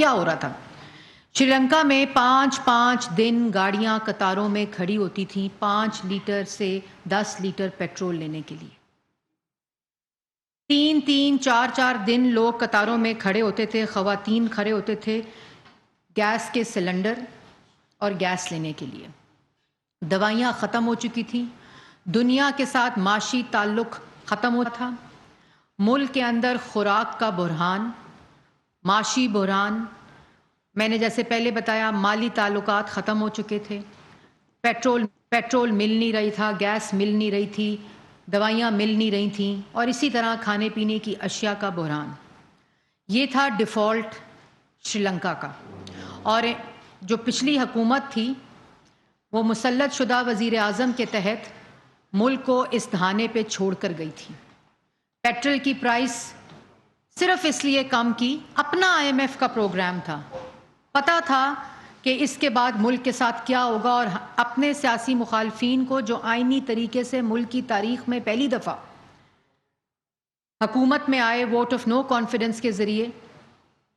کیا ہو رہا تھا؟ شری لنکا میں 5 دن گاڑیاں قطاروں میں کھڑی ہوتی تھیں 5 لیٹر سے 10 لیٹر پیٹرول لینے کے لیے۔ 4 دن لوگ قطاروں میں کھڑے ہوتے تھے، خواتین کھڑے ہوتے تھے گیس کے سلنڈر اور گیس لینے کے لیے۔ دوائیاں ختم ہو چکی تھیں، دنیا کے ساتھ معاشی تعلق ختم ہوا تھا، ملک کے اندر خوراک کا بحران، معاشی بحران، میں نے جیسے پہلے بتایا مالی تعلقات ختم ہو چکے تھے، پیٹرول مل نہیں رہی تھا، گیس مل نہیں رہی تھی، دوائیاں مل نہیں رہی تھیں، اور اسی طرح کھانے پینے کی اشیاء کا بحران۔ یہ تھا ڈیفالٹ شری لنکا کا۔ اور جو پچھلی حکومت تھی وہ مسلط شدہ وزیر اعظم کے تحت ملک کو اس دھانے پہ چھوڑ کر گئی تھی۔ پیٹرول کی پرائس صرف اس لیے کم کی، اپنا IMF کا پروگرام تھا، پتا تھا کہ اس کے بعد ملک کے ساتھ کیا ہوگا، اور اپنے سیاسی مخالفین کو جو آئینی طریقے سے ملک کی تاریخ میں پہلی دفعہ حکومت میں آئے ووٹ آف نو کانفیڈنس کے ذریعے،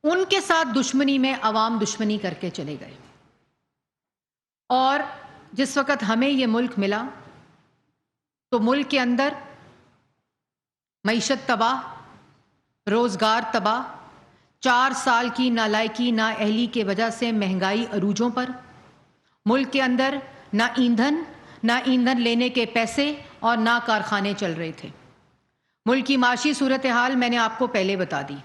ان کے ساتھ دشمنی میں عوام دشمنی کر کے چلے گئے۔ اور جس وقت ہمیں یہ ملک ملا تو ملک کے اندر معیشت تباہ، روزگار تباہ، 4 سال کی نالائکی نااہلی کی وجہ سے مہنگائی عروجوں پر، ملک کے اندر نہ ایندھن لینے کے پیسے اور نہ کارخانے چل رہے تھے۔ ملک کی معاشی صورتحال میں نے آپ کو پہلے بتا دی۔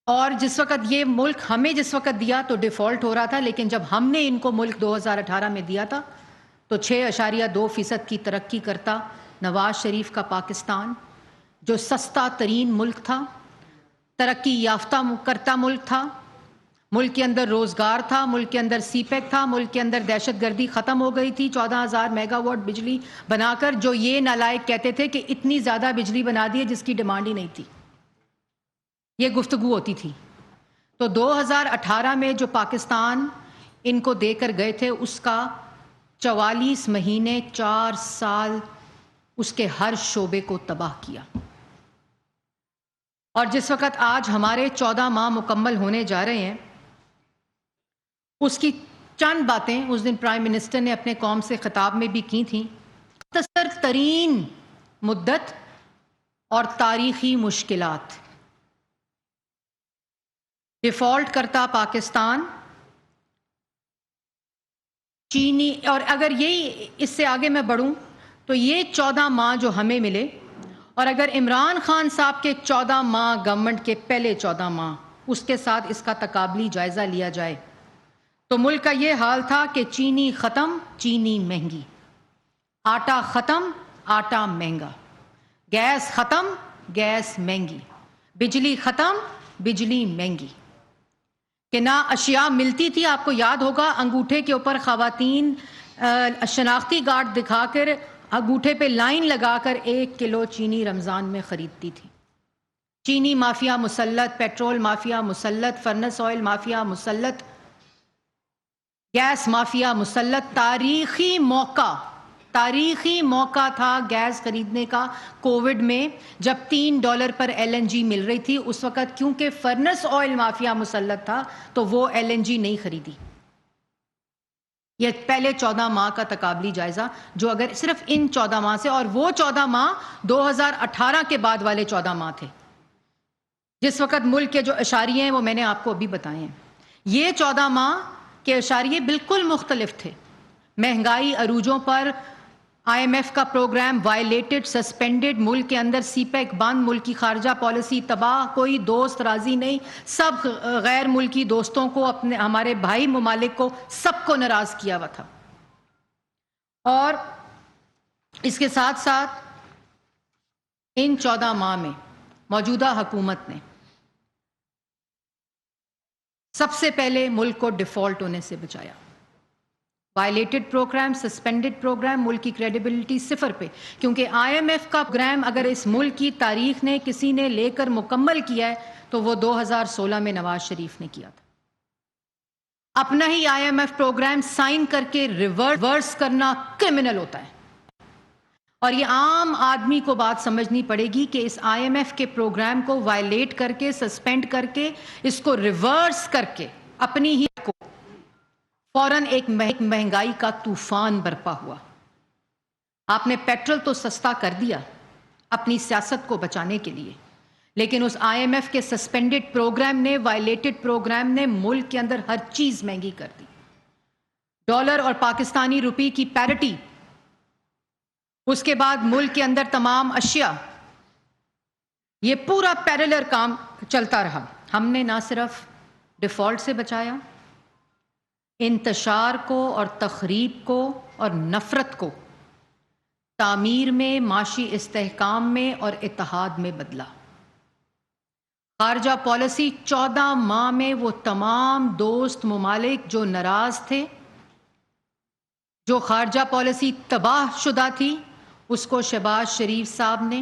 اور جس وقت یہ ملک ہمیں جس وقت دیا تو ڈیفالٹ ہو رہا تھا، لیکن جب ہم نے ان کو ملک 2018 میں دیا تھا تو 6.2% کی ترقی کرتا نواز شریف کا پاکستان، جو سستا ترین ملک تھا، ترقی یافتہ کرتا ملک تھا، ملک کے اندر روزگار تھا، ملک کے اندر سی پیک تھا، ملک کے اندر دہشت گردی ختم ہو گئی تھی، 14,000 میگا واٹ بجلی بنا کر، جو یہ نالائق کہتے تھے کہ اتنی زیادہ بجلی بنا دی ہے جس کی ڈیمانڈ ہی نہیں تھی، یہ گفتگو ہوتی تھی۔ تو 2018 میں جو پاکستان ان کو دے کر گئے تھے، اس کا 44 مہینے 4 سال اس کے ہر شعبے کو تباہ کیا۔ اور جس وقت آج ہمارے 14 ماہ مکمل ہونے جا رہے ہیں، اس کی چند باتیں اس دن پرائم منسٹر نے اپنے قوم سے خطاب میں بھی کی تھیں۔ مختصر ترین مدت اور تاریخی مشکلات، ڈیفالٹ کرتا پاکستان، چینی، اور اگر یہی اس سے آگے میں بڑھوں تو یہ 14 ماہ جو ہمیں ملے، اور اگر عمران خان صاحب کے 14 ماہ گورنمنٹ کے پہلے 14 ماہ اس کے ساتھ اس کا تقابلی جائزہ لیا جائے تو ملک کا یہ حال تھا کہ چینی ختم، چینی مہنگی، آٹا ختم، آٹا مہنگا، گیس ختم، گیس مہنگی، بجلی ختم، بجلی مہنگی، کہ نہ اشیاء ملتی تھی۔ آپ کو یاد ہوگا انگوٹھے کے اوپر خواتین شناختی کارڈ دکھا کر انگوٹھے پہ لائن لگا کر 1 کلو چینی رمضان میں خریدتی تھی۔ چینی مافیا مسلط، پیٹرول مافیا مسلط، فرنس آئل مافیا مسلط، گیس مافیا مسلط۔ تاریخی موقع تھا گیس خریدنے کا کووڈ میں، جب $3 پر LNG مل رہی تھی۔ اس وقت کیونکہ فرنس آئل مافیا مسلط تھا تو وہ LNG نہیں خریدی۔ یہ پہلے 14 ماہ کا تقابلی جائزہ، جو اگر صرف ان 14 ماہ سے، اور وہ 14 ماہ 2018 کے بعد والے 14 ماہ تھے، جس وقت ملک کے جو اشاریے ہیں وہ میں نے آپ کو ابھی بتائے ہیں۔ یہ 14 ماہ کے اشاریے بالکل مختلف تھے۔ مہنگائی عروجوں پر، IMF کا پروگرام وائلیٹڈ، سسپینڈڈ، ملک کے اندر سی پیک بند، ملک کی خارجہ پالیسی تباہ، کوئی دوست راضی نہیں، سب غیر ملکی دوستوں کو، اپنے ہمارے بھائی ممالک کو، سب کو ناراض کیا ہوا تھا۔ اور اس کے ساتھ ساتھ ان 14 ماہ میں موجودہ حکومت نے سب سے پہلے ملک کو ڈیفالٹ ہونے سے بچایا۔ وائلیٹڈ پروگرام، سسپینڈڈ پروگرام، ملک کی کریڈیبلٹی 0 پہ، کیونکہ IMF کا پروگرام اگر اس ملک کی تاریخ نے کسی نے لے کر مکمل کیا ہے تو وہ 2016 میں نواز شریف نے کیا تھا۔ اپنا ہی IMF پروگرام سائن کر کے ریورس کرنا کرمنل ہوتا ہے۔ اور یہ عام آدمی کو بات سمجھنی پڑے گی کہ اس آئی ایم ایف کے پروگرام کو وائلیٹ کر کے، سسپینڈ کر کے، اس کو ریورس کر کے اپنی ہی کو فوراً ایک مہنگائی کا طوفان برپا ہوا۔ آپ نے پیٹرول تو سستا کر دیا اپنی سیاست کو بچانے کے لیے، لیکن اس آئی ایم ایف کے سسپینڈڈ پروگرام نے، وائلیٹڈ پروگرام نے ملک کے اندر ہر چیز مہنگی کر دی۔ ڈالر اور پاکستانی روپی کی پیرٹی، اس کے بعد ملک کے اندر تمام اشیاء، یہ پورا پیرلر کام چلتا رہا۔ ہم نے نہ صرف ڈیفالٹ سے بچایا، انتشار کو اور تخریب کو اور نفرت کو تعمیر میں، معاشی استحکام میں اور اتحاد میں بدلا۔ خارجہ پالیسی 14 ماہ میں وہ تمام دوست ممالک جو ناراض تھے، جو خارجہ پالیسی تباہ شدہ تھی، اس کو شہباز شریف صاحب نے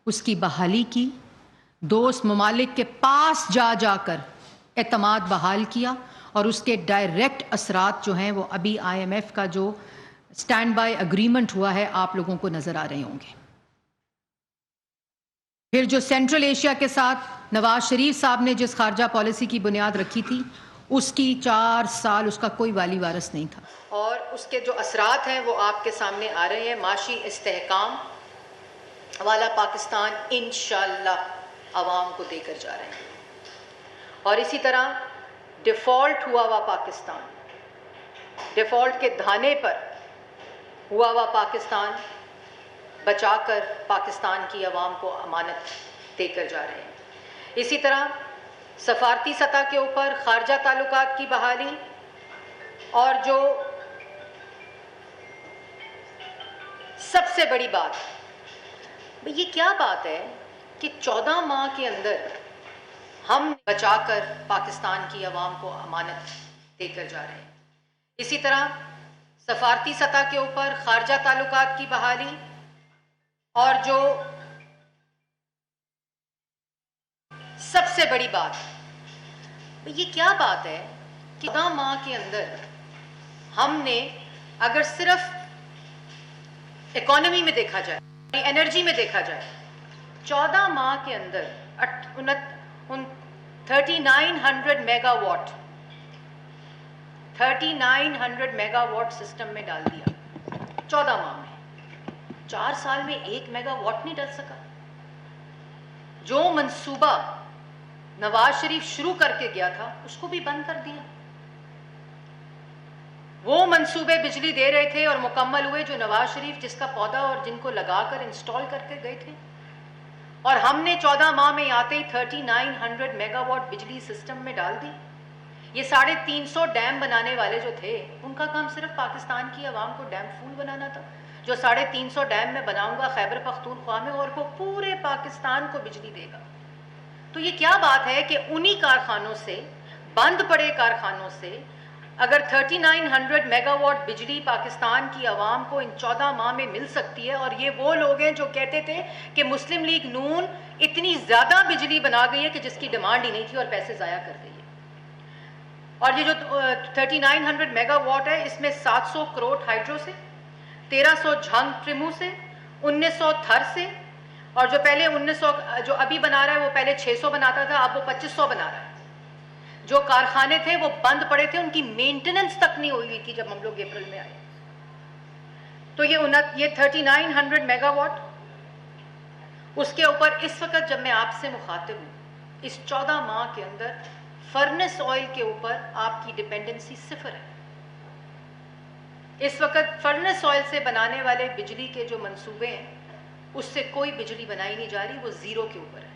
اس کی بحالی کی، دوست ممالک کے پاس جا جا کر اعتماد بحال کیا، اور اس کے ڈائریکٹ اثرات جو ہیں وہ ابھی آئی ایم ایف کا جو اسٹینڈ بائی اگریمنٹ ہوا ہے آپ لوگوں کو نظر آ رہے ہوں گے۔ پھر جو سینٹرل ایشیا کے ساتھ نواز شریف صاحب نے جس خارجہ پالیسی کی بنیاد رکھی تھی، اس کی 4 سال اس کا کوئی والی وارث نہیں تھا، اور اس کے جو اثرات ہیں وہ آپ کے سامنے آ رہے ہیں۔ معاشی استحکام والا پاکستان انشاءاللہ عوام کو دے کر جا رہے ہیں، اور اسی طرح ڈیفالٹ ہوا ہوا پاکستان، ڈیفالٹ کے دھانے پر ہوا ہوا پاکستان بچا کر پاکستان کی عوام کو امانت دے کر جا رہے ہیں۔ اسی طرح سفارتی سطح کے اوپر خارجہ تعلقات کی بحالی، اور جو سب سے بڑی بات، یہ کیا بات ہے کہ 14 ماہ کے اندر ہم بچا کر پاکستان کی عوام کو امانت دے کر جا رہے ہیں۔ اسی طرح سفارتی سطح کے اوپر خارجہ تعلقات کی بحالی، اور جو سب سے بڑی بات، یہ کیا بات ہے کہ 14 ماہ کے اندر ہم نے، اگر صرف اکانومی میں دیکھا جائے، انرجی میں دیکھا جائے، 14 ماہ کے اندر 3900 mega what 3900 mega what system میں ڈال دیا 14 ماہ میں۔ 4 سال میں 1 میگا واٹ نہیں ڈل سکا۔ جو منصوبہ نواز شریف شروع کر کے گیا تھا اس کو بھی بند کر دیا۔ وہ منصوبے بجلی دے رہے تھے اور مکمل ہوئے جو نواز شریف جس کا پودا اور جن کو لگا کر انسٹال کر کے گئے تھے، اور ہم نے 14 ماہ میں آتے ہی 3900 میگا واٹ بجلی سسٹم میں ڈال دی۔ یہ 350 ڈیم بنانے والے جو تھے ان کا کام صرف پاکستان کی عوام کو ڈیم فول بنانا تھا۔ جو 350 ڈیم میں بناؤں گا خیبر پختونخوا میں، اور وہ پورے پاکستان کو بجلی دے گا۔ تو یہ کیا بات ہے کہ انہی کارخانوں سے، بند پڑے کارخانوں سے، اگر 3900 میگا واٹ بجلی پاکستان کی عوام کو ان 14 ماہ میں مل سکتی ہے، اور یہ وہ لوگ ہیں جو کہتے تھے کہ مسلم لیگ نون اتنی زیادہ بجلی بنا گئی ہے کہ جس کی ڈیمانڈ ہی نہیں تھی اور پیسے ضائع کر گئی ہے۔ اور یہ جو 3900 میگا واٹ ہے، اس میں 700 کروڑ ہائیڈرو سے، 1300 جھنگ ٹریمو سے، 1900 تھر سے، اور جو پہلے 1900 جو ابھی بنا رہا ہے وہ پہلے 600 بناتا تھا، اب وہ 2500 بنا رہا ہے۔ جو کارخانے تھے وہ بند پڑے تھے، ان کی مینٹننس تک نہیں ہوئی تھی جب ہم لوگ اپریل میں آئے۔ تو یہ 3900 میگا واٹ، اس کے اوپر اس وقت جب میں آپ سے مخاطب ہوں، اس 14 ماہ کے اندر فرنس آئل کے اوپر آپ کی ڈیپینڈنسی 0 ہے۔ اس وقت فرنس آئل سے بنانے والے بجلی کے جو منصوبے ہیں اس سے کوئی بجلی بنائی نہیں جا رہی، وہ 0 کے اوپر ہے۔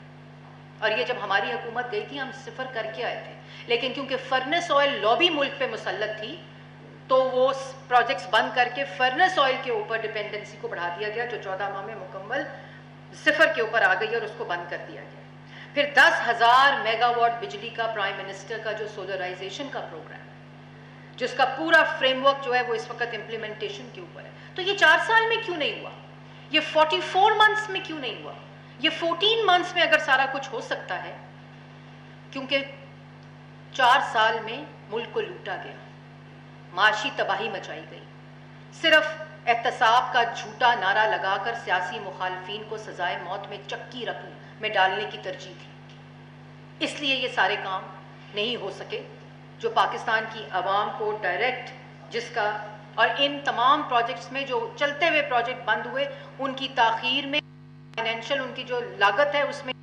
اور یہ جب ہماری حکومت گئی تھی ہم 0 کر کے آئے تھے، لیکن کیونکہ فرنس آئل لابی ملک پہ مسلط تھی تو وہ پروجیکٹس بند کر کے فرنس آئل کے اوپر ڈیپینڈنسی کو بڑھا دیا گیا، جو 14 ماہ میں مکمل 0 کے اوپر آ گئی اور اس کو بند کر دیا گیا۔ پھر 10,000 میگا واٹ بجلی کا پرائم منسٹر کا جو سولرائزیشن کا پروگرام ہے، جس کا پورا فریم ورک جو ہے وہ اس وقت امپلیمنٹیشن کے اوپر ہے۔ تو یہ 4 سال میں کیوں نہیں ہوا؟ یہ 44 منتھس میں کیوں نہیں ہوا؟ یہ 14 منتھس میں اگر سارا کچھ ہو سکتا ہے، کیونکہ 4 سال میں ملک کو لوٹا گیا، معاشی تباہی مچائی گئی۔ صرف احتساب کا جھوٹا نعرہ لگا کر سیاسی مخالفین کو سزائے موت میں چکی رکھنے میں ڈالنے کی ترجیح تھی۔ اس لیے یہ سارے کام نہیں ہو سکے جو پاکستان کی عوام کو ڈائریکٹ جس کا، اور ان تمام پروجیکٹس میں جو چلتے ہوئے پروجیکٹ بند ہوئے ان کی تاخیر میں فائنینشل ان کی جو لاگت ہے اس میں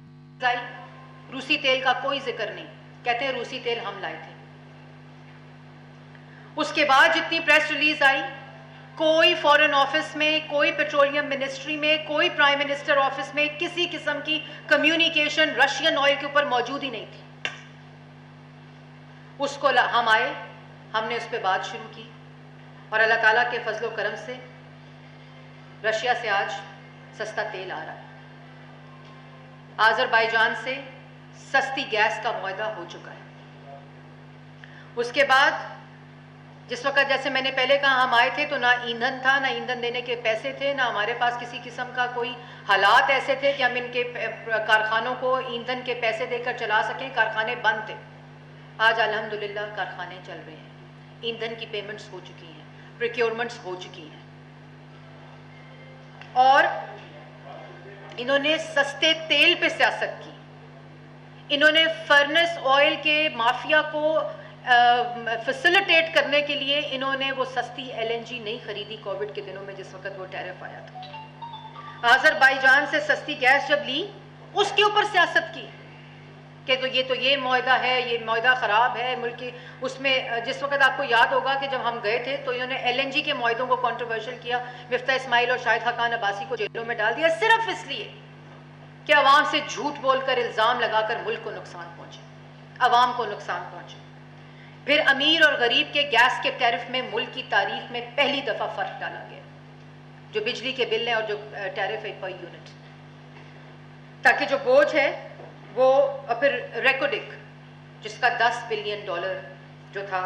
آئی۔ روسی تیل کا کوئی ذکر نہیں، کہتے ہیں روسی تیل ہم لائے تھے۔ اس کے بعد جتنی پریس ریلیز آئی، کوئی فورن آفس میں، کوئی پیٹرولیم منسٹری میں، کوئی پرائم منسٹر آفس میں کسی قسم کی کمیونیکیشن رشین آئل کے اوپر موجود ہی نہیں تھی۔ اس کو ہم آئے، ہم نے اس پہ بات شروع کی، اور اللہ تعالیٰ کے فضل و کرم سے رشیا سے آج سستا تیل آ رہا ہے، آذربائیجان سے سستی گیس کا معاہدہ ہو چکا ہے۔ اس کے بعد جس وقت جیسے میں نے پہلے کہا ہم آئے تھے تو نہ ایندھن تھا، نہ ایندھن دینے کے پیسے تھے، نہ ہمارے پاس کسی قسم کا کوئی حالات ایسے تھے کہ ہم ان کے کارخانوں کو ایندھن کے پیسے دے کر چلا سکیں، کارخانے بند تھے۔ آج الحمدللہ کارخانے چل رہے ہیں، ایندھن کی پیمنٹس ہو چکی ہیں، پریکیورمنٹس ہو چکی ہیں، اور انہوں نے سستے تیل پہ سیاست کی۔ انہوں نے فرنس آئل کے مافیا کو فیسیلیٹیٹ کرنے کے لیے انہوں نے وہ سستی ایل این جی نہیں خریدی کووڈ کے دنوں میں جس وقت وہ ٹیرف آیا تھا۔ آذربائیجان سے سستی گیس جب لی اس کے اوپر سیاست کی کہ تو یہ معاہدہ ہے، یہ معاہدہ خراب ہے ملک کی۔ اس میں جس وقت آپ کو یاد ہوگا کہ جب ہم گئے تھے تو انہوں نے ایل این جی کے معاہدوں کو کنٹروورشل کیا، مفتاح اسماعیل اور شاہد خاقان عباسی کو جیلوں میں ڈال دیا، صرف اس لیے کہ عوام سے جھوٹ بول کر الزام لگا کر ملک کو نقصان پہنچے، عوام کو نقصان پہنچے۔ پھر امیر اور غریب کے گیس کے ٹیرف میں ملک کی تاریخ میں پہلی دفعہ فرق ڈالا گیا، جو بجلی کے بل ہیں اور جو ٹیرف ہے پر یونٹ، تاکہ جو بوجھ ہے وہ پھر ریکوڈک جس کا $10 بلین جو تھا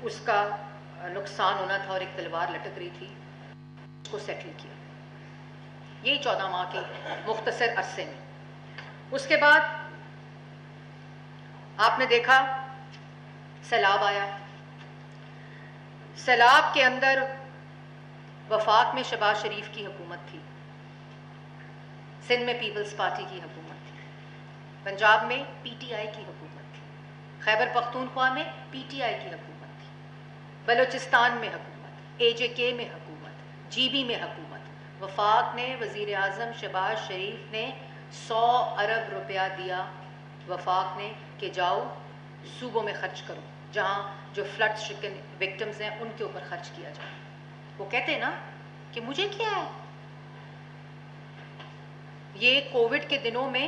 اس کا نقصان ہونا تھا اور ایک تلوار لٹک رہی تھی، اس کو سیٹل کیا۔ یہی 14 ماہ کے مختصر عرصے میں۔ اس کے بعد آپ نے دیکھا سیلاب آیا۔ سیلاب کے اندر وفاق میں شہباز شریف کی حکومت تھی، سندھ میں پیپلز پارٹی کی حکومت تھی، پنجاب میں پی ٹی آئی کی حکومت تھی، خیبر پختونخوا میں پی ٹی آئی کی حکومت تھی، بلوچستان میں حکومت، اے جے کے میں حکومت، جی بی میں حکومت۔ وفاق نے وزیر اعظم شہباز شریف نے 100 ارب روپیہ دیا وفاق نے کہ جاؤ صوبوں میں خرچ کرو، جہاں جو فلڈ شکن وکٹمز ہیں ان کے اوپر خرچ کیا جائے۔ وہ کہتے ہیں نا کہ مجھے کیا ہے، یہ کووڈ کے دنوں میں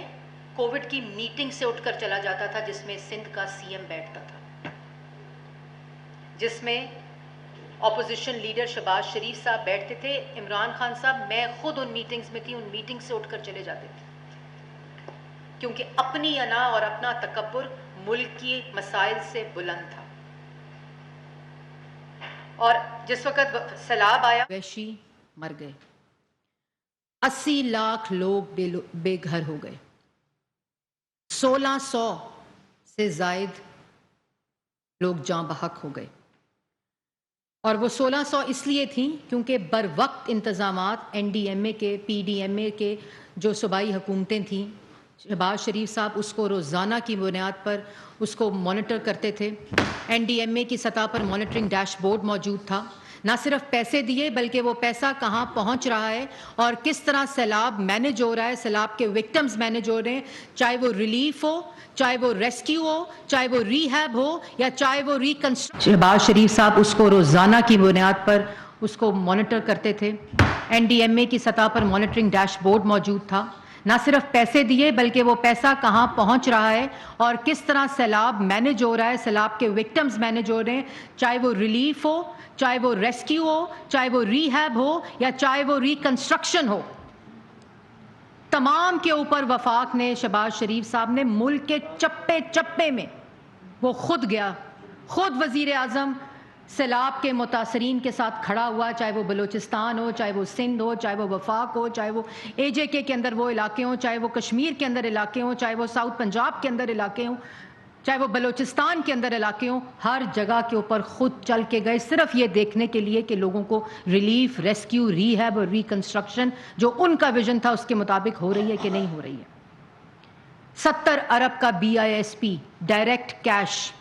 کووڈ کی میٹنگ سے اٹھ کر چلا جاتا تھا جس میں سندھ کا سی ایم بیٹھتا تھا، جس میں اپوزیشن لیڈر شہباز شریف صاحب بیٹھتے تھے، عمران خان صاحب، میں خود ان میٹنگز میں تھی، ان میٹنگ سے اٹھ کر چلے جاتے تھے، کیونکہ اپنی انا اور اپنا تکبر ملک کی مسائل سے بلند تھا۔ اور جس وقت سیلاب آیا ویشی مر گئے، 80 لاکھ لوگ بے گھر ہو گئے، 1600 سے زائد لوگ جاں بحق ہو گئے، اور وہ 1600 اس لیے تھیں کیونکہ بر وقت انتظامات این ڈی ایم اے کے، پی ڈی ایم اے کے جو صوبائی حکومتیں تھیں، شہباز شریف صاحب اس کو روزانہ کی بنیاد پر اس کو مانیٹر کرتے تھے۔ این ڈی ایم اے کی سطح پر مانیٹرنگ ڈیش بورڈ موجود تھا، نہ صرف پیسے دیے بلکہ وہ پیسہ کہاں پہنچ رہا ہے اور کس طرح سیلاب مینج ہو رہا ہے، سیلاب کے وکٹمز مینج ہو رہے ہیں، چاہے وہ ریلیف ہو، چاہے وہ ریسکیو ہو، چاہے وہ ریہیب ہو یا چاہے وہ ریکنسٹرکشن۔ شہباز شریف صاحب اس کو روزانہ کی بنیاد پر اس کو مانیٹر کرتے تھے۔ این ڈی ایم اے کی سطح پر مانیٹرنگ ڈیش بورڈ موجود تھا، نہ صرف پیسے دیے بلکہ وہ پیسہ کہاں پہنچ رہا ہے اور کس طرح سیلاب مینج ہو رہا ہے، سیلاب کے وکٹمز مینج ہو رہے ہیں، چاہے وہ ریلیف ہو، چاہے وہ ریسکیو ہو، چاہے وہ ریہیب ہو یا چاہے وہ ریکنسٹرکشن ہو۔ تمام کے اوپر وفاق نے، شہباز شریف صاحب نے ملک کے چپے چپے میں وہ خود گیا، خود وزیر اعظم سیلاب کے متاثرین کے ساتھ کھڑا ہوا، چاہے وہ بلوچستان ہو، چاہے وہ سندھ ہو، چاہے وہ وفاق ہو، چاہے وہ اے جے کے اندر وہ علاقے ہوں، چاہے وہ کشمیر کے اندر علاقے ہوں، چاہے وہ ساؤتھ پنجاب کے اندر علاقے ہوں۔ چاہے وہ بلوچستان کے اندر علاقے ہوں، ہر جگہ کے اوپر خود چل کے گئے صرف یہ دیکھنے کے لیے کہ لوگوں کو ریلیف، ریسکیو، ری ہیب اور ریکنسٹرکشن جو ان کا ویژن تھا اس کے مطابق ہو رہی ہے کہ نہیں ہو رہی ہے۔ 70 ارب کا BISP ڈائریکٹ کیش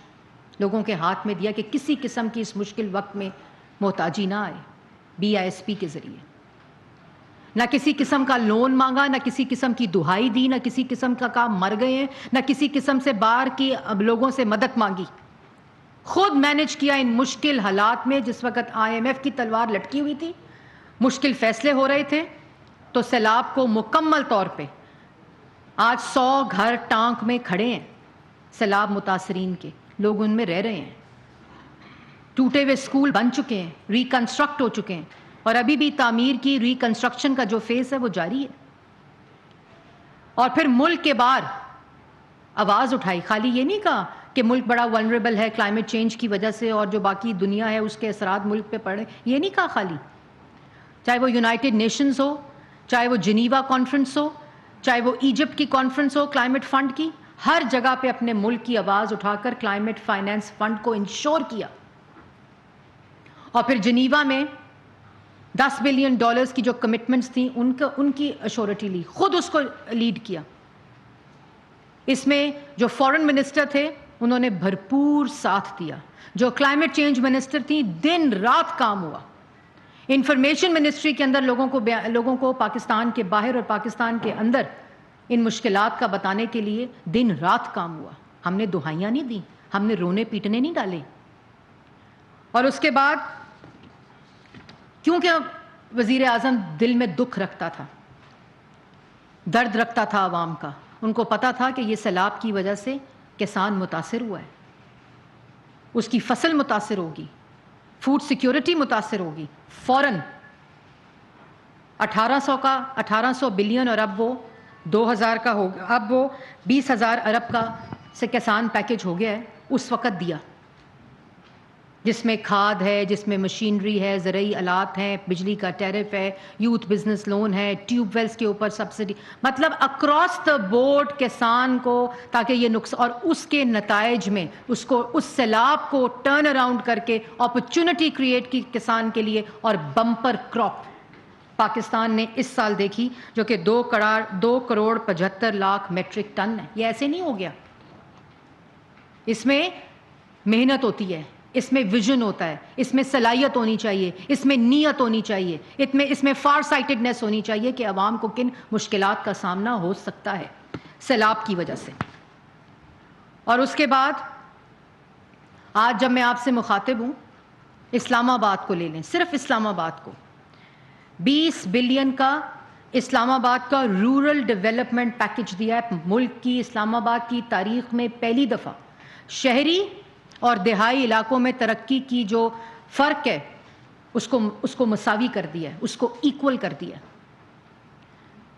لوگوں کے ہاتھ میں دیا کہ کسی قسم کی اس مشکل وقت میں محتاجی نہ آئے، BISP کے ذریعے۔ نہ کسی قسم کا لون مانگا، نہ کسی قسم کی دہائی دی، نہ کسی قسم کا کہا مر گئے ہیں، نہ کسی قسم سے باہر کی لوگوں سے مدد مانگی۔ خود مینج کیا ان مشکل حالات میں جس وقت IMF کی تلوار لٹکی ہوئی تھی، مشکل فیصلے ہو رہے تھے، تو سیلاب کو مکمل طور پہ آج 100 گھر ٹانک میں کھڑے ہیں سیلاب متاثرین کے، لوگ ان میں رہ رہے ہیں، ٹوٹے ہوئے اسکول بن چکے ہیں، ریکنسٹرکٹ ہو چکے ہیں، اور ابھی بھی تعمیر کی ریکنسٹرکشن کا جو فیز ہے وہ جاری ہے۔ اور پھر ملک کے باہر آواز اٹھائی، خالی یہ نہیں کہا کہ ملک بڑا ولنریبل ہے کلائمیٹ چینج کی وجہ سے اور جو باقی دنیا ہے اس کے اثرات ملک پہ پڑے، یہ نہیں کہا خالی، چاہے وہ یونائٹڈ نیشنز ہو، چاہے وہ جنیوا کانفرنس ہو، چاہے وہ ایجپٹ کی کانفرنس ہو کلائمیٹ فنڈ کی، ہر جگہ پہ اپنے ملک کی آواز اٹھا کر کلائمیٹ فائنانس فنڈ کو انشور کیا۔ اور پھر جنیوا میں $10 بلین کی جو کمٹمنٹس تھیں ان کی ایشورٹی لی، خود اس کو لیڈ کیا۔ اس میں جو فورن منسٹر تھے انہوں نے بھرپور ساتھ دیا، جو کلائمیٹ چینج منسٹر تھیں دن رات کام ہوا، انفارمیشن منسٹری کے اندر لوگوں کو پاکستان کے باہر اور پاکستان کے اندر ان مشکلات کا بتانے کے لیے دن رات کام ہوا۔ ہم نے دہائیاں نہیں دیں، ہم نے رونے پیٹنے نہیں ڈالے۔ اور اس کے بعد کیونکہ وزیر اعظم دل میں دکھ رکھتا تھا، درد رکھتا تھا عوام کا، ان کو پتا تھا کہ یہ سیلاب کی وجہ سے کسان متاثر ہوا ہے، اس کی فصل متاثر ہوگی، فوڈ سیکیورٹی متاثر ہوگی، فوراً 1800 بلین اور اب وہ 2000 کا ہو گیا، اب وہ 20,000 ارب کا سے کسان پیکج ہو گیا ہے، اس وقت دیا، جس میں کھاد ہے، جس میں مشینری ہے، زرعی آلات ہیں، بجلی کا ٹیرف ہے، یوتھ بزنس لون ہے، ٹیوب ویلز کے اوپر سبسڈی، مطلب اکراس دا بورڈ کسان کو، تاکہ یہ نقصان اور اس کے نتائج میں اس سیلاب کو ٹرن اراؤنڈ کر کے اپرچونٹی کریٹ کی کسان کے لیے، اور بمپر کراپ پاکستان نے اس سال دیکھی جو کہ 2,75,00,000 میٹرک ٹن ہے۔ یہ ایسے نہیں ہو گیا، اس میں محنت ہوتی ہے، اس میں ویژن ہوتا ہے، اس میں صلاحیت ہونی چاہیے، اس میں نیت ہونی چاہیے، اس میں فار سائٹڈنیس ہونی چاہیے کہ عوام کو کن مشکلات کا سامنا ہو سکتا ہے سیلاب کی وجہ سے۔ اور اس کے بعد آج جب میں آپ سے مخاطب ہوں، اسلام آباد کو لے لیں، صرف اسلام آباد کو 20 بلین کا اسلام آباد کا رورل ڈیولپمنٹ پیکج دیا ہے۔ ملک کی، اسلام آباد کی تاریخ میں پہلی دفعہ شہری اور دیہائی علاقوں میں ترقی کی جو فرق ہے اس کو مساوی کر دیا ہے، اس کو ایکول کر دیا ہے،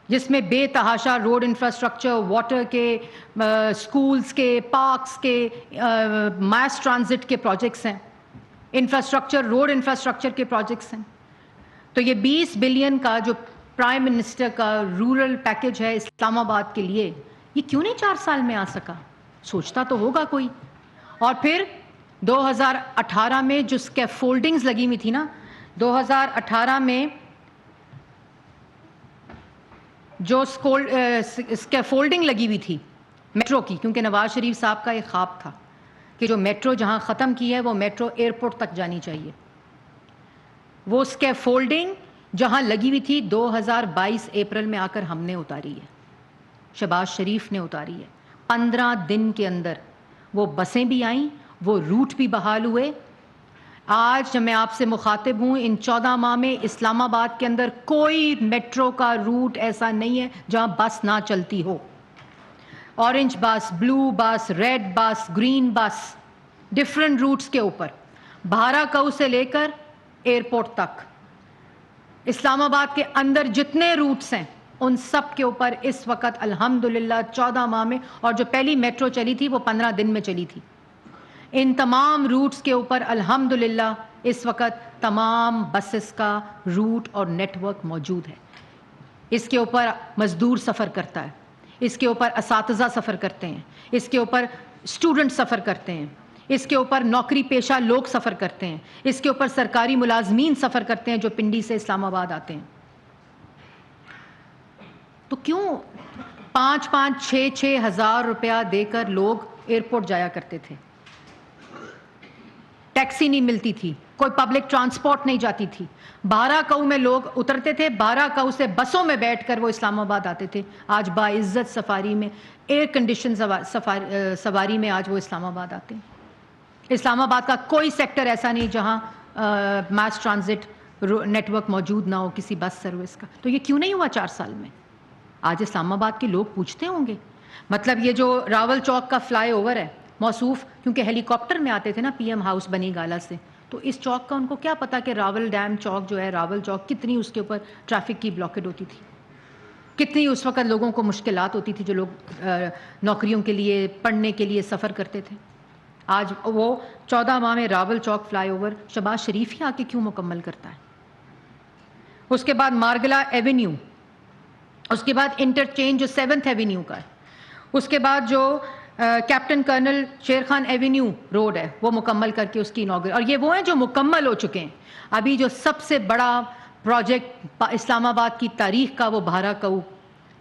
جس میں بے تحاشا روڈ انفراسٹرکچر، واٹر کے، سکولز کے، پارکس کے، ماس ٹرانزٹ کے پروجیکٹس ہیں، انفراسٹرکچر، روڈ انفراسٹرکچر کے پروجیکٹس ہیں۔ تو یہ 20 بلین کا جو پرائم منسٹر کا رورل پیکج ہے اسلام آباد کے لیے، یہ کیوں نہیں 4 سال میں آ سکا؟ سوچتا تو ہوگا کوئی۔ اور پھر 2018 میں جو اسکیفولڈنگز لگی ہوئی تھی نا، 2018 میں جو اسکیفولڈنگ لگی ہوئی تھی میٹرو کی، کیونکہ نواز شریف صاحب کا ایک خواب تھا کہ جو میٹرو جہاں ختم کی ہے وہ میٹرو ایئرپورٹ تک جانی چاہیے، وہ اسکیفولڈنگ جہاں لگی ہوئی تھی 2022 اپریل میں آ کر ہم نے اتاری ہے، شہباز شریف نے اتاری ہے۔ 15 دن کے اندر وہ بسیں بھی آئیں، وہ روٹ بھی بحال ہوئے۔ آج جب میں آپ سے مخاطب ہوں، ان 14 ماہ میں اسلام آباد کے اندر کوئی میٹرو کا روٹ ایسا نہیں ہے جہاں بس نہ چلتی ہو۔ اورنج بس، بلو بس، ریڈ بس، گرین بس، ڈفرنٹ روٹس کے اوپر، بھارا کاؤ سے لے کر ایئرپورٹ تک، اسلام آباد کے اندر جتنے روٹس ہیں ان سب کے اوپر اس وقت الحمدللہ 14 ماہ میں، اور جو پہلی میٹرو چلی تھی وہ 15 دن میں چلی تھی، ان تمام روٹس کے اوپر الحمدللہ اس وقت تمام بسز کا روٹ اور نیٹ ورک موجود ہے۔ اس کے اوپر مزدور سفر کرتا ہے، اس کے اوپر اساتذہ سفر کرتے ہیں، اس کے اوپر اسٹوڈنٹ سفر کرتے ہیں، اس کے اوپر نوکری پیشہ لوگ سفر کرتے ہیں، اس کے اوپر سرکاری ملازمین سفر کرتے ہیں جو پنڈی سے اسلام آباد آتے ہیں. تو کیوں 5-6 ہزار روپیہ دے کر لوگ ایئرپورٹ جایا کرتے تھے؟ ٹیکسی نہیں ملتی تھی، کوئی پبلک ٹرانسپورٹ نہیں جاتی تھی. 12 کاؤ میں لوگ اترتے تھے، 12 کاؤ سے بسوں میں بیٹھ کر وہ اسلام آباد آتے تھے. آج باعزت سفاری میں، ایئر کنڈیشن سواری میں آج وہ اسلام آباد آتے ہیں. اسلام آباد کا کوئی سیکٹر ایسا نہیں جہاں میس ٹرانزٹ نیٹ ورک موجود نہ ہو کسی بس سروس کا. تو یہ کیوں نہیں ہوا 4 سال میں؟ آج اسلام آباد کے لوگ پوچھتے ہوں گے. مطلب یہ جو راول چوک کا فلائی اوور ہے، موصوف کیونکہ ہیلی کاپٹر میں آتے تھے نا پی ایم ہاؤس بنی گالا سے، تو اس چوک کا ان کو کیا پتا کہ راول ڈیم چوک جو ہے، راول چوک کتنی اس کے اوپر ٹریفک کی بلاکڈ ہوتی تھی، کتنی اس وقت لوگوں کو مشکلات ہوتی تھی جو لوگ نوکریوں کے لیے، پڑھنے کے لیے سفر کرتے تھے. آج وہ 14 ماہ میں راول چوک فلائی اوور شہباز شریف ہی آ کے کیوں مکمل کرتا ہے؟ اس کے بعد مارگلا ایونیو، اس کے بعد انٹرچینج جو 7th ایونیو کا ہے، اس کے بعد جو captain colonel Sher Khan avenue road ہے وہ مکمل کر کے اس کی انوگریشن. اور یہ وہ ہیں جو مکمل ہو چکے ہیں. ابھی جو سب سے بڑا پروجیکٹ اسلام آباد کی تاریخ کا وہ 12 کاؤ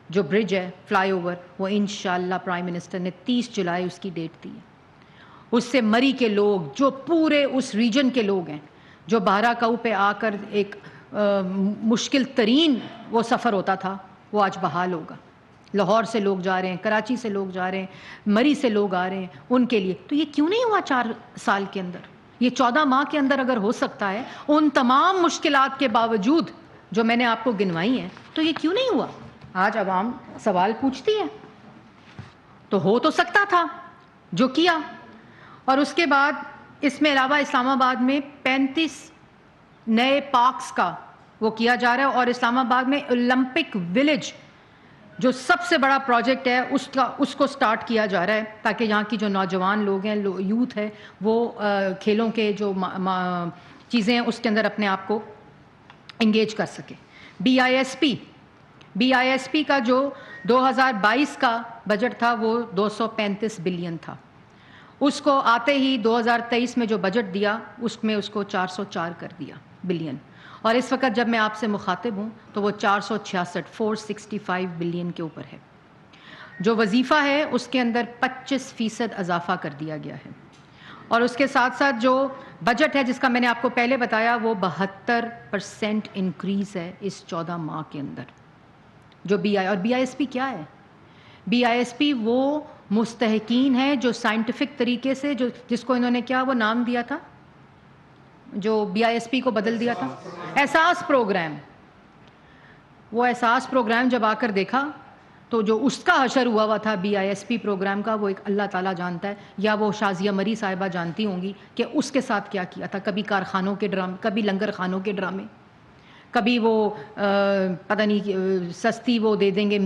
جو برج ہے، فلائی اوور، وہ انشاءاللہ پرائم منسٹر نے 30 جولائی اس کی ڈیٹ دی ہے. اس سے مری کے لوگ جو پورے اس ریجن کے لوگ ہیں، جو 12 کاؤ پہ آ کر ایک مشکل ترین وہ سفر ہوتا تھا، وہ آج بحال ہوگا. لاہور سے لوگ جا رہے ہیں، کراچی سے لوگ جا رہے ہیں، مری سے لوگ آ رہے ہیں ان کے لیے. تو یہ کیوں نہیں ہوا 4 سال کے اندر؟ یہ 14 ماہ کے اندر اگر ہو سکتا ہے ان تمام مشکلات کے باوجود جو میں نے آپ کو گنوائی ہیں، تو یہ کیوں نہیں ہوا؟ آج عوام سوال پوچھتی ہے. تو ہو تو سکتا تھا جو کیا. اور اس کے بعد اس میں علاوہ اسلام آباد میں 35 نئے پارکس کا وہ کیا جا رہا ہے، اور اسلام آباد میں اولمپک ولیج جو سب سے بڑا پروجیکٹ ہے اس کو سٹارٹ کیا جا رہا ہے، تاکہ یہاں کی جو نوجوان لوگ ہیں، یوتھ ہے، وہ کھیلوں کے جو چیزیں ہیں اس کے اندر اپنے آپ کو انگیج کر سکے. بی آئی ایس پی کا جو 2022 کا بجٹ تھا وہ 235 بلین تھا. اس کو آتے ہی 2023 میں جو بجٹ دیا اس میں اس کو 404 کر دیا بلین. اور اس وقت جب میں آپ سے مخاطب ہوں تو وہ 465 بلین کے اوپر ہے. جو وظیفہ ہے اس کے اندر 25% اضافہ کر دیا گیا ہے. اور اس کے ساتھ ساتھ جو بجٹ ہے جس کا میں نے آپ کو پہلے بتایا، وہ 72% انکریز ہے اس 14 ماہ کے اندر. جو بی آئی ایس پی کیا ہے؟ بی آئی ایس پی وہ مستحقین ہیں جو سائنٹیفک طریقے سے، جس کو انہوں نے کیا وہ نام دیا تھا، جو بی آئی ایس پی کو بدل دیا تھا، احساس پروگرام. وہ احساس پروگرام جب آ کر دیکھا تو جو اس کا حشر ہوا تھا B I S P program کا، وہ ایک اللہ تعالیٰ جانتا ہے، یا وہ شازیہ مری صاحبہ جانتی ہوں گی کہ اس کے ساتھ کیا کیا تھا. کبھی کارخانوں کے ڈرامے، کبھی لنگر خانوں کے ڈرامے، کبھی وہ پتہ نہیں سستی وہ دے دیں گے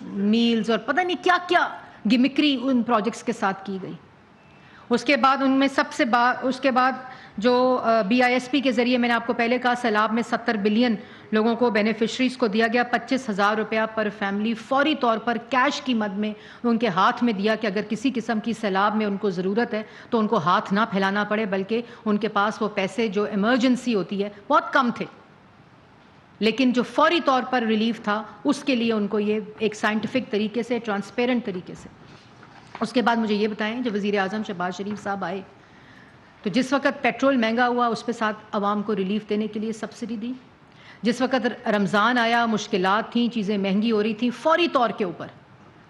میلز، اور پتہ نہیں کیا کیا گمکری ان پروجیکٹس کے ساتھ کی گئی. اس کے بعد ان میں اس کے بعد جو بی آئی ایس پی کے ذریعے میں نے آپ کو پہلے کہا، سیلاب میں 70 بلین لوگوں کو بینیفیشریز کو دیا گیا. 25,000 روپیہ پر فیملی فوری طور پر کیش کی مد میں ان کے ہاتھ میں دیا کہ اگر کسی قسم کی سیلاب میں ان کو ضرورت ہے تو ان کو ہاتھ نہ پھیلانا پڑے، بلکہ ان کے پاس وہ پیسے جو ایمرجنسی ہوتی ہے بہت کم تھے، لیکن جو فوری طور پر ریلیف تھا اس کے لیے ان کو یہ ایک سائنٹیفک طریقے سے، ٹرانسپیرنٹ طریقے سے. اس کے بعد مجھے یہ بتائیں، جب وزیر اعظم شہباز شریف صاحب آئے تو جس وقت پیٹرول مہنگا ہوا اس پہ ساتھ عوام کو ریلیف دینے کے لیے سبسڈی دی. جس وقت رمضان آیا، مشکلات تھیں، چیزیں مہنگی ہو رہی تھیں، فوری طور کے اوپر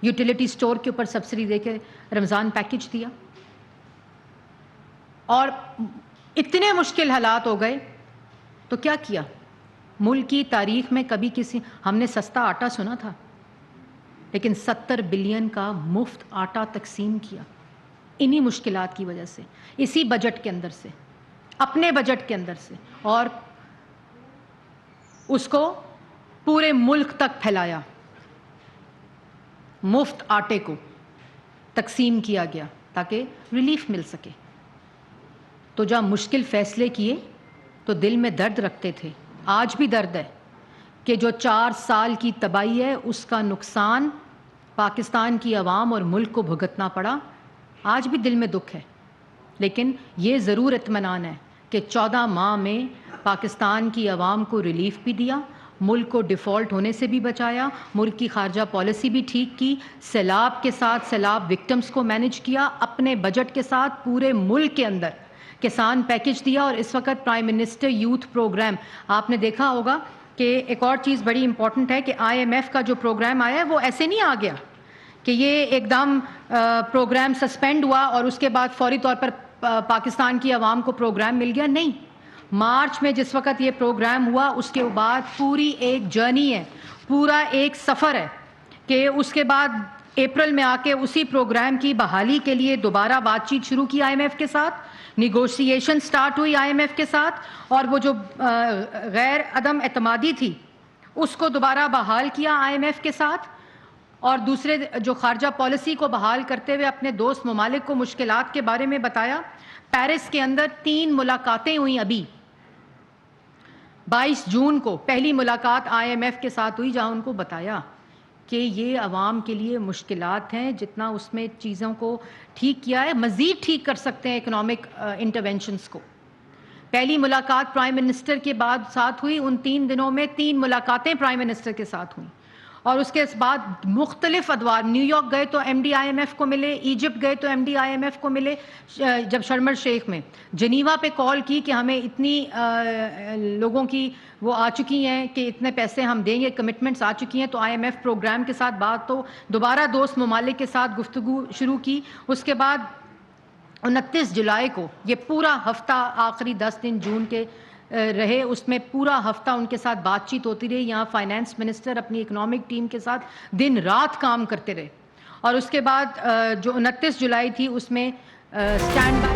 یوٹیلیٹی سٹور کے اوپر سبسڈی دے کے رمضان پیکج دیا. اور اتنے مشکل حالات ہو گئے تو کیا کیا؟ ملک کی تاریخ میں کبھی ہم نے سستا آٹا سنا تھا، لیکن 70 بلین کا مفت آٹا تقسیم کیا انہی مشکلات کی وجہ سے، اسی بجٹ کے اندر سے، اپنے بجٹ کے اندر سے، اور اس کو پورے ملک تک پھیلایا. مفت آٹے کو تقسیم کیا گیا تاکہ ریلیف مل سکے. تو جب مشکل فیصلے کیے تو دل میں درد رکھتے تھے، آج بھی درد ہے کہ جو 4 سال کی تباہی ہے اس کا نقصان پاکستان کی عوام اور ملک کو بھگتنا پڑا. آج بھی دل میں دکھ ہے، لیکن یہ ضرور اطمینان ہے کہ 14 ماہ میں پاکستان کی عوام کو ریلیف بھی دیا، ملک کو ڈیفالٹ ہونے سے بھی بچایا، ملک کی خارجہ پالیسی بھی ٹھیک کی، سیلاب کے ساتھ سیلاب وکٹمز کو مینج کیا، اپنے بجٹ کے ساتھ پورے ملک کے اندر کسان پیکج دیا، اور اس وقت پرائم منسٹر یوتھ پروگرام آپ نے دیکھا ہوگا کہ ایک اور چیز بڑی امپورٹنٹ ہے کہ آئی ایم ایف کا جو پروگرام آیا ہے وہ ایسے نہیں آ گیا کہ یہ ایک دم پروگرام سسپینڈ ہوا اور اس کے بعد فوری طور پر پاکستان کی عوام کو پروگرام مل گیا. نہیں، مارچ میں جس وقت یہ پروگرام ہوا اس کے بعد پوری ایک جرنی ہے، پورا ایک سفر ہے کہ اس کے بعد اپریل میں آ کے اسی پروگرام کی بحالی کے لیے دوبارہ بات چیت شروع کی آئی ایم ایف کے ساتھ، نیگوشیشن سٹارٹ ہوئی آئی ایم ایف کے ساتھ، اور وہ جو غیر عدم اعتمادی تھی اس کو دوبارہ بحال کیا آئی ایم ایف کے ساتھ، اور دوسرے جو خارجہ پالیسی کو بحال کرتے ہوئے اپنے دوست ممالک کو مشکلات کے بارے میں بتایا. پیرس کے اندر 3 ملاقاتیں ہوئیں، ابھی 22 جون کو پہلی ملاقات آئی ایم ایف کے ساتھ ہوئی جہاں ان کو بتایا کہ یہ عوام کے لیے مشکلات ہیں، جتنا اس میں چیزوں کو ٹھیک کیا ہے مزید ٹھیک کر سکتے ہیں اکنامک انٹرونشنز کو. پہلی ملاقات پرائم منسٹر کے بعد ساتھ ہوئی، ان 3 دنوں میں 3 ملاقاتیں پرائم منسٹر کے ساتھ ہوئیں، اور اس کے بعد مختلف ادوار، نیو یارک گئے تو M D I M F کو ملے، ایجپٹ گئے تو M D I M F کو ملے، جب شرم الشیخ میں جنیوا پہ کال کی کہ ہمیں اتنی لوگوں کی وہ آ چکی ہیں کہ اتنے پیسے ہم دیں گے، کمٹمنٹس آ چکی ہیں، تو آئی ایم ایف پروگرام کے ساتھ بات، تو دوبارہ دوست ممالک کے ساتھ گفتگو شروع کی. اس کے بعد 29 جولائی کو یہ پورا ہفتہ آخری 10 دن جون کے رہے، اس میں پورا ہفتہ ان کے ساتھ بات چیت ہوتی رہی. یہاں فائنانس منسٹر اپنی اکنامک ٹیم کے ساتھ دن رات کام کرتے رہے، اور اس کے بعد جو 29 جولائی تھی اس میں اسٹینڈ بائی